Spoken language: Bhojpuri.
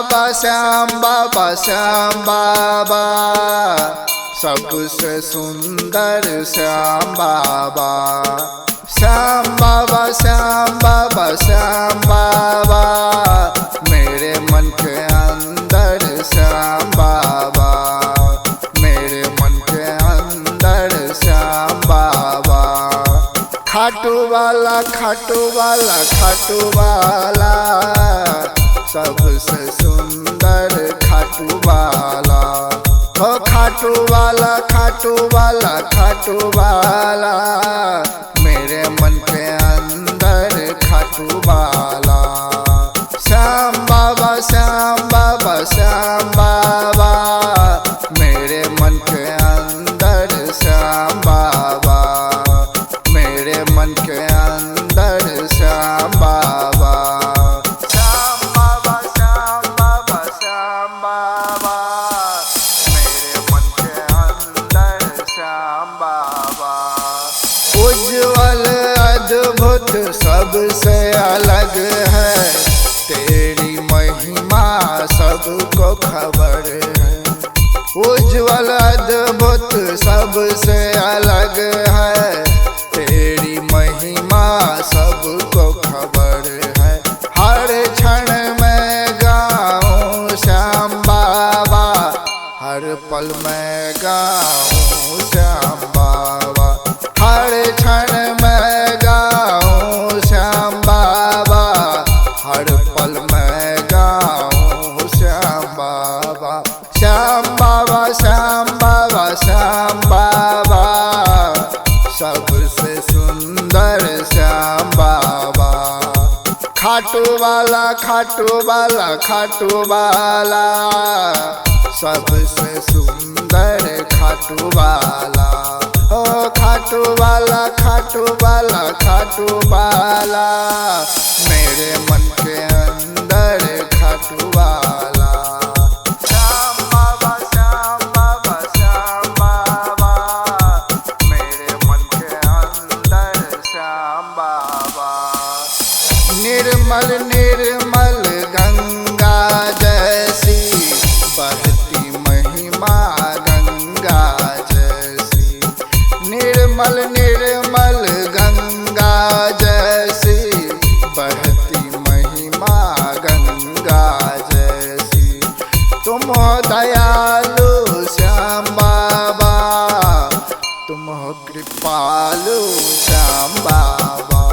बाबा श्याम बाबा श्याम बाबा, सबसे सुंदर श्याम बाबा। श्याम बाबा श्याम बाबा श्याम बाबा, मेरे मन के अंदर श्याम बाबा, मेरे मन के अंदर श्याम बाबा। खाटू वाला खाटू वाला खाटू वाला, सबसे सुंदर खाटू वाला। ओ खाटू वाला खाटू वाला खाटू वाला, मेरे मन के अंदर खाटू वाला। श्याम बाबा श्याम बाबा श्याम बाबा, मेरे मन के अंदर श्याम बाबा, मेरे मन के अंदर श्याम बाबा। श्याम बाबा श्याम बाबा श्याम बाबा, मेरे मन के अंदर श्याम बाबा। उज्ज्वल अद्भुत सबसे अलग है, तेरी महिमा सबको खबर है। उज्ज्वल अद्भुत सबसे अलग है, तेरी महिमा सबको खबर है। हर क्षण में गाऊं श्याम बाबा, हर पल में गाऊं श्याम बाबा। हर क्षण में गाऊं श्याम बाबा, हर पल में गाऊं श्याम बाबा। श्याम बाबा श्याम बाबा श्याम बाबा, सबसे सुंदर श्याम बाबा। खाटू वाला खाटू वाला खाटू वाला, सबसे सुंदर खाटू वाला। ओ खाटू वाला खाटू वाला खाटू वाला, मेरे मन के अंदर खाटू वाला। श्याम बाबा श्याम बाबा श्याम बाबा, मेरे मन के अंदर श्याम बाबा। निर्मल निर्मल गंगा जैसी बहती महिमा गंगा जैसी। निर्मल निर्मल गंगा जैसी बहती महिमा गंगा जैसी। तुम हो दयालु श्याम बाबा, तुम हो कृपालु श्याम बाबा।